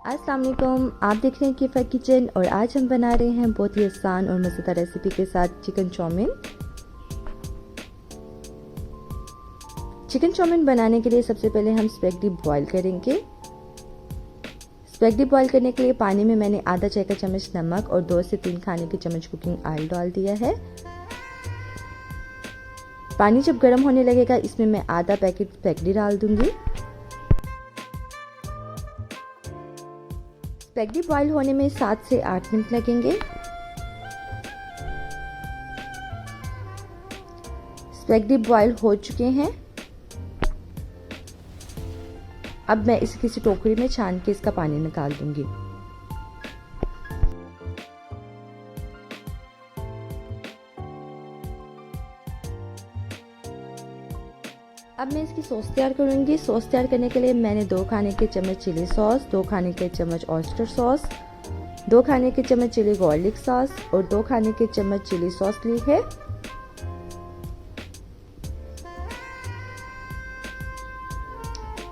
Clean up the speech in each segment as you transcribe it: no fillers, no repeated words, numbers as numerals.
अस्सलाम वालेकुम, आप देख रहे हैं कीफा किचन और आज हम बना रहे हैं बहुत ही आसान और मज़ेदार रेसिपी के साथ चिकन चाउमीन। चिकन चाउमीन बनाने के लिए सबसे पहले हम स्पैगेटी बॉईल करेंगे। स्पैगेटी बॉईल करने के लिए पानी में मैंने आधा चाय का चम्मच नमक और 2 से 3 खाने के चम्मच कुकिंग ऑयल डाल दिया है। पानी जब गर्म होने लगेगा इसमें मैं आधा पैकेट स्पैगेटी डाल दूंगी। स्पैगेटी बॉईल होने में 7 से 8 मिनट लगेंगे। स्पैगेटी बॉईल हो चुके हैं। अब मैं इसे किसी टोकरी में छान के इसका पानी निकाल दूंगी। अब मैं इसकी सॉस तैयार करूंगी। सॉस तैयार करने के लिए मैंने 2 खाने के चम्मच चिली सॉस, 2 खाने के चम्मच ऑयस्टर सॉस, 2 खाने के चम्मच चिली गार्लिक सॉस और 2 खाने के चम्मच चिली सॉस ली है।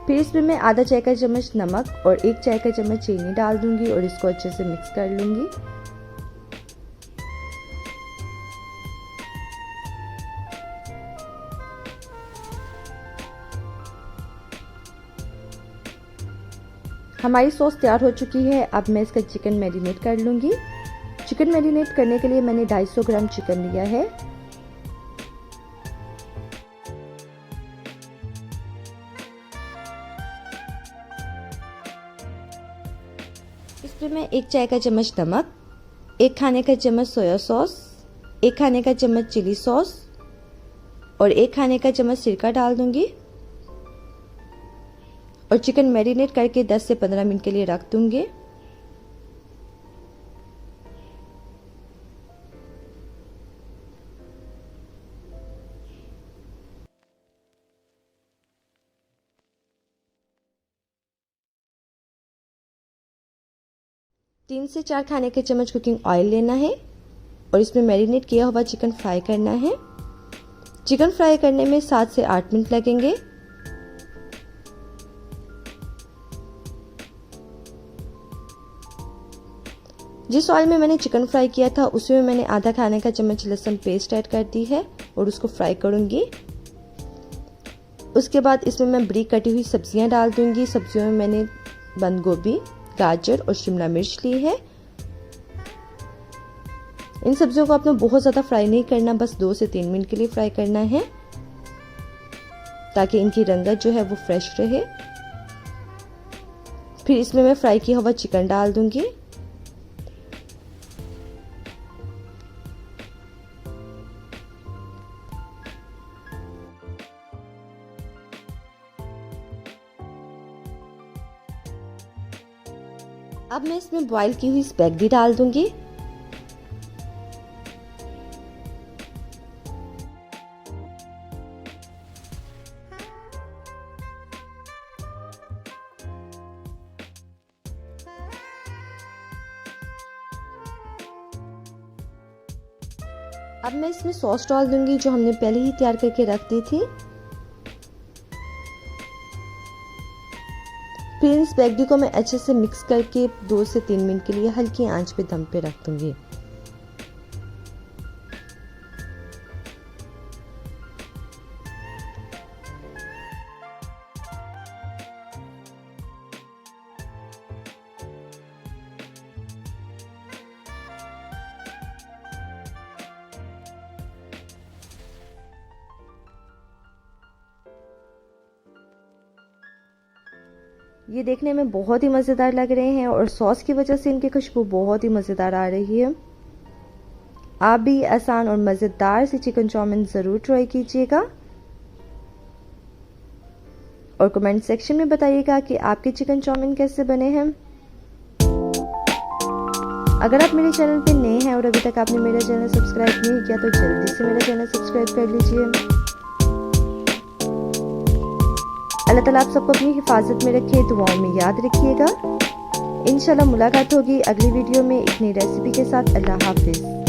फिर इसमें मैं आधा चाय का चम्मच नमक और 1 चाय का चम्मच चीनी डाल दूंगी और इसको अच्छे से मिक्स कर लूंगी। हमारी सॉस तैयार हो चुकी है। अब मैं इसका चिकन मैरिनेट कर लूंगी। चिकन मैरिनेट करने के लिए मैंने 250 ग्राम चिकन लिया है। इसमें मैं 1 चाय का चम्मच नमक, 1 खाने का चम्मच सोया सॉस, 1 खाने का चम्मच चिली सॉस और 1 खाने का चम्मच सिरका डाल दूंगी और चिकन मैरिनेट करके 10 से 15 मिनट के लिए रख दूंगी। तीन से 4 खाने के चम्मच कुकिंग ऑयल लेना है और इसमें मैरिनेट किया हुआ चिकन फ्राई करना है। चिकन फ्राई करने में 7 से 8 मिनट लगेंगे। जिस ऑयल में मैंने चिकन फ्राई किया था उसमें मैंने आधा खाने का चम्मच लहसुन पेस्ट ऐड कर दी है और उसको फ्राई करूंगी। उसके बाद इसमें मैं ब्रीक कटी हुई सब्जियां डाल दूंगी। सब्जियों में मैंने बंद गोभी, गाजर और शिमला मिर्च ली है। इन सब्जियों को आपने बहुत ज़्यादा फ्राई नहीं करना, बस 2 से 3 मिनट के लिए फ्राई करना है ताकि इनकी रंगत जो है वो फ्रेश रहे। फिर इसमें मैं फ्राई किया हुआ चिकन डाल दूंगी। अब मैं इसमें बॉईल की हुई स्पैगेटी डाल दूंगी। अब मैं इसमें सॉस डाल दूंगी जो हमने पहले ही तैयार करके रख दी थी। फिर इन स्पैगेटी को मैं अच्छे से मिक्स करके 2 से 3 मिनट के लिए हल्की आंच पे दम पे रख दूंगी। ये देखने में बहुत ही मज़ेदार लग रहे हैं और सॉस की वजह से इनकी खुशबू बहुत ही मज़ेदार आ रही है। आप भी आसान और मज़ेदार सी चिकन चाउमीन ज़रूर ट्राई कीजिएगा और कमेंट सेक्शन में बताइएगा कि आपके चिकन चाउमीन कैसे बने हैं। अगर आप मेरे चैनल पे नए हैं और अभी तक आपने मेरा चैनल सब्सक्राइब नहीं किया तो जल्दी से मेरा चैनल सब्सक्राइब कर लीजिए। अल्लाह ताला आप सबको अपनी हिफाजत में रखे, दुआओं में याद रखिएगा। इंशाल्लाह मुलाकात होगी अगली वीडियो में एक नई रेसिपी के साथ। अल्लाह हाफिज।